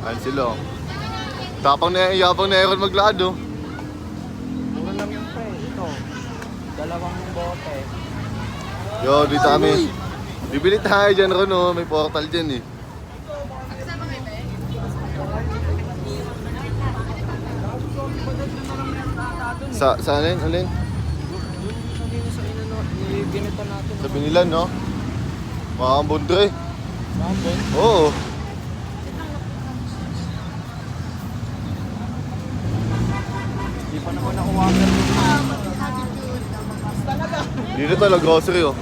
Ayan sila. Yabang na Aaron maglakad oh. Mura lang yung pre. Ito. 2 bote. Yo, dito kami. Bibili tayo dyan Ron oh. May portal dyan eh. Sa alin? Alin? Ginito natin. Sa Binilan no? Makakambon dre. Mambon? Oo. Hindi pa naman ako water. Dito talaga grocery oh.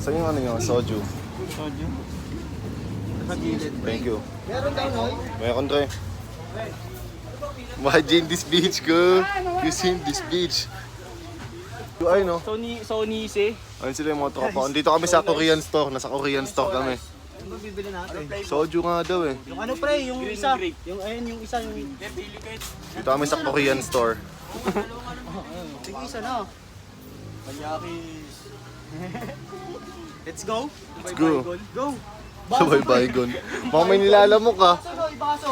Saan yung ano nyo? Soju. Soju? Sa gilid. Thank you. Meron daw, Noy? Meron Dre. Imagine this beach ko. You seen this beach. Ay no. Sonise. Ayun sila yung mga tropa. Dito kami sa Korean store. Nasa Korean store kami. Ano ba bibili natin? Soju nga daw eh. Yung ano pre, yung isa. Yung ayun, yung isa. Yung... Dito kami sa Korean store. Sige, isa na. Panyakis. Let's go. Let's go. Go. Sabay baygon. Baka may nilalamok ka. Baso, ibaso.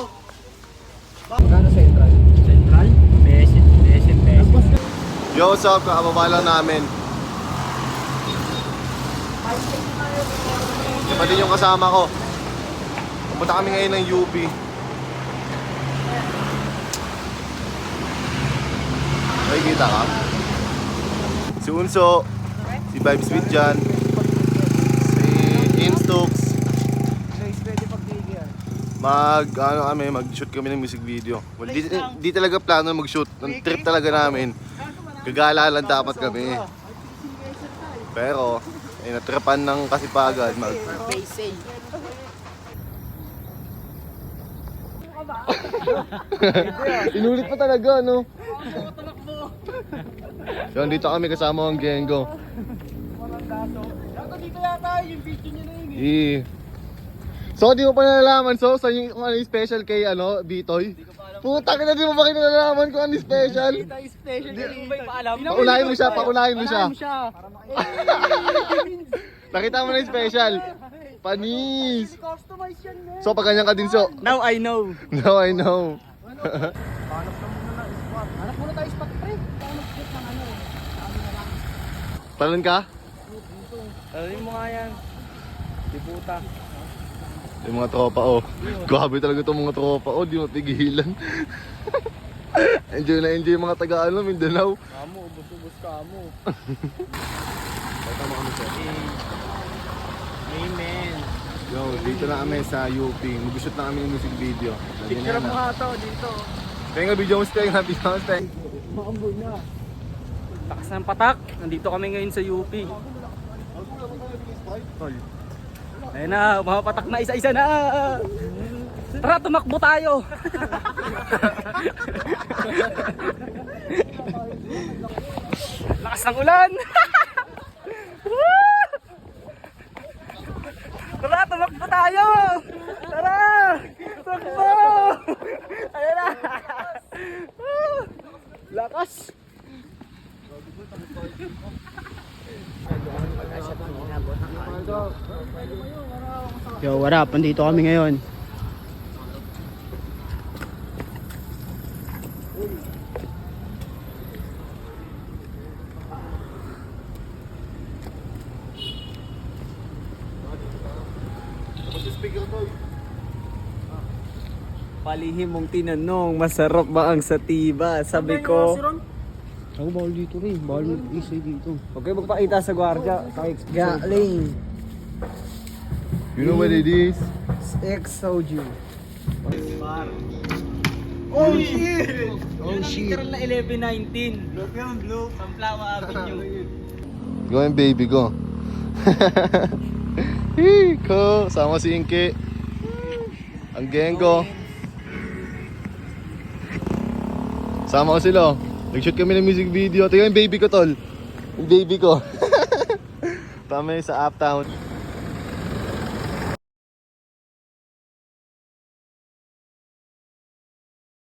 Magkano central? Central? Besit. Yo, what's up? Kakababa lang namin. Iba din yung kasama ko. Pupunta kami ngayon ng UP. Nakikita ka? Si Unso, si Vibes with Jan, si Instux. Mag-shoot kami ng music video. Well, di talaga plano mag-shoot. Ang trip talaga namin. Gagala lang dapat kami. Pero, natripan ng kasipagan. Inulit pa talaga, no? Yan, dito kami kasama ang Gengo. Dito yata yung video niya na yun. So, di mo pa nalalaman, so, sa yung kung ano yung special kay, Bitoy? Puta ka na, di mo ba kinalalaman kung ano yung special? Special. Hindi mo ba ipaalam? Paulahin mo siya. Nakita mo na yung special. Panis! Customize yan, man. So, pag ganyan ka din, so. Now I know. Now I know. Hanap muna tayo spot, pre. Hanap spot ng ano. Talon ka? Alin mo nga yan. Diputa. Yung mga tropa, oh. Grabe talaga itong mga tropa, oh. Di mapigilan. Enjoy na enjoy yung mga taga-ano, Mindanao. Kamo, ubos-ubos kamo. Tama kami sir. Amen. Yo, dito na kami sa UP. Mag-shoot na kami ng music video. Picture mo nga to dito. Penga, video mo speng, video mo speng. Maamboy na. Takas ng patak. Nandito kami ngayon sa UP. Tol. Ayun na, mapapatak na isa-isa na. Tara, tumakbo tayo. Lakas ng ulan. Tara, tumakbo tayo. Tara, tumakbo. Ayun na. Lakas. Yo, what up? Nandito kami ngayon. Palihim mong tinanong, masarap ba ang satiba? Sabi ko, ako bawal dito rin, bawal isa dito. Huwag kayo magpakita sa gwardiya. Galing. You know what it is? Ex-Soju. Oh shit! Oh shit! Literal na 11-19. Look yung blue. Sunflower Avenue. Go yung baby ko. Ko, sama si Inke. Ang Gengo. Sama ko sila. Nag-shoot kami ng music video. Tingnan yung baby ko, tol. Yung baby ko. Tama sa Uptown.